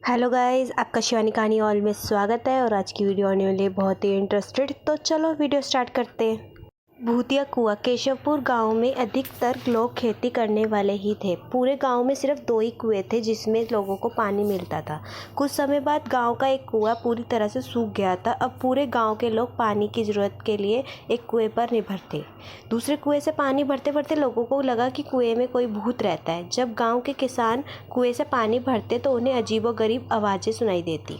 Hello guys, आपका शिवानी कहानी hall में स्वागत है। और आज की वीडियो आने वाली है बहुत ही इंटरेस्टेड। तो चलो वीडियो स्टार्ट करते हैं। भूतिया कुआं। केशवपुर गांव में अधिकतर लोग खेती करने वाले ही थे। पूरे गांव में सिर्फ 2 ही कुएं थे जिसमें लोगों को पानी मिलता था। कुछ समय बाद गांव का एक कुआं पूरी तरह से सूख गया था। अब पूरे गांव के लोग पानी की ज़रूरत के लिए एक कुएं पर निर्भर थे। दूसरे कुएं से पानी भरते भरते लोगों को लगा कि कुएं में कोई भूत रहता है। जब गाँव के किसान कुएं से पानी भरते तो उन्हें अजीबोगरीब आवाज़ें सुनाई देती।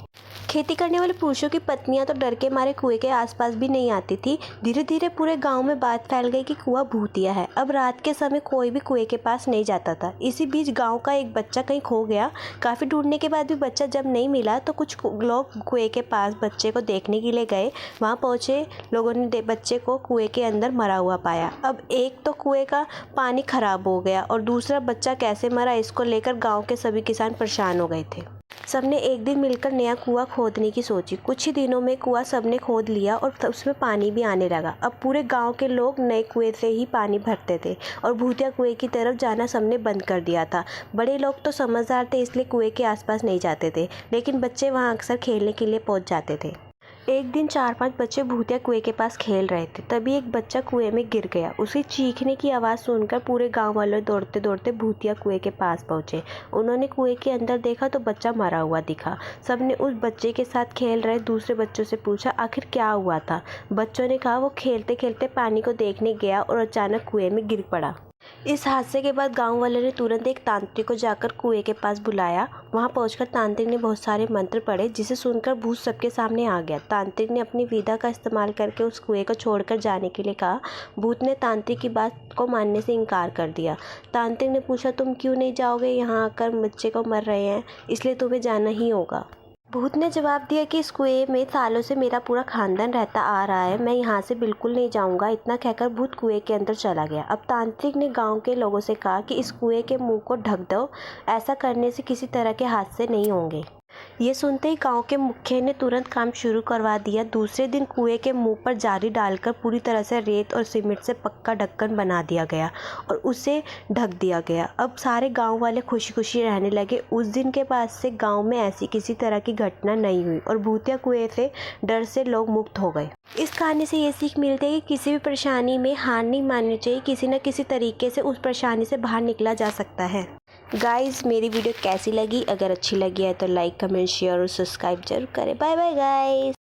खेती करने वाले पुरुषों की पत्नियां तो डर के मारे कुएं के आसपास भी नहीं आती थी। धीरे धीरे पूरे गांव में बात फैल गई कि कुआं भूतिया है। अब रात के समय कोई भी कुएं के पास नहीं जाता था। इसी बीच गांव का एक बच्चा कहीं खो गया। काफ़ी ढूंढने के बाद भी बच्चा जब नहीं मिला तो कुछ लोग कुएं के पास बच्चे को देखने के लिए गए। वहां पहुंचे लोगों ने बच्चे को कुएं के अंदर मरा हुआ पाया। अब एक तो कुएं का पानी खराब हो गया और दूसरा बच्चा कैसे मरा, इसको लेकर गाँव के सभी किसान परेशान हो गए थे। सबने एक दिन मिलकर नया कुआं खोदने की सोची। कुछ ही दिनों में कुआं सबने खोद लिया और उसमें पानी भी आने लगा। अब पूरे गांव के लोग नए कुएं से ही पानी भरते थे और भूतिया कुएं की तरफ जाना सबने बंद कर दिया था। बड़े लोग तो समझदार थे इसलिए कुएं के आसपास नहीं जाते थे, लेकिन बच्चे वहां अक्सर खेलने के लिए पहुंच जाते थे। एक दिन 4-5 बच्चे भूतिया कुएं के पास खेल रहे थे। तभी एक बच्चा कुएं में गिर गया। उसे चीखने की आवाज़ सुनकर पूरे गांव वाले दौड़ते दौड़ते भूतिया कुएं के पास पहुंचे। उन्होंने कुएं के अंदर देखा तो बच्चा मरा हुआ दिखा। सबने उस बच्चे के साथ खेल रहे दूसरे बच्चों से पूछा आखिर क्या हुआ था। बच्चों ने कहा वो खेलते खेलते पानी को देखने गया और अचानक कुएं में गिर पड़ा। इस हादसे के बाद गांव वालों ने तुरंत एक तांत्रिक को जाकर कुएं के पास बुलाया। वहां पहुंचकर तांत्रिक ने बहुत सारे मंत्र पढ़े, जिसे सुनकर भूत सबके सामने आ गया। तांत्रिक ने अपनी विद्या का इस्तेमाल करके उस कुएं को छोड़कर जाने के लिए कहा। भूत ने तांत्रिक की बात को मानने से इनकार कर दिया। तांत्रिक ने पूछा तुम क्यों नहीं जाओगे, यहाँ आकर बच्चे को मर रहे हैं इसलिए तुम्हें जाना ही होगा। भूत ने जवाब दिया कि इस कुएं में सालों से मेरा पूरा खानदान रहता आ रहा है, मैं यहाँ से बिल्कुल नहीं जाऊँगा। इतना कहकर भूत कुएं के अंदर चला गया। अब तांत्रिक ने गांव के लोगों से कहा कि इस कुएं के मुंह को ढक दो, ऐसा करने से किसी तरह के हादसे नहीं होंगे। ये सुनते ही गांव के मुखिया ने तुरंत काम शुरू करवा दिया। दूसरे दिन कुएं के मुंह पर जाली डालकर पूरी तरह से रेत और सीमेंट से पक्का ढक्कन बना दिया गया और उसे ढक दिया गया। अब सारे गांव वाले खुशी खुशी रहने लगे। उस दिन के बाद से गांव में ऐसी किसी तरह की घटना नहीं हुई और भूतिया कुएं से डर से लोग मुक्त हो गए। इस कहानी से ये सीख मिलती है कि किसी भी परेशानी में हार नहीं माननी चाहिए। किसी न किसी तरीके से उस परेशानी से बाहर निकला जा सकता है। गाइस, मेरी वीडियो कैसी लगी? अगर अच्छी लगी है तो लाइक, कमेंट, शेयर और सब्सक्राइब जरूर करें। Bye bye guys.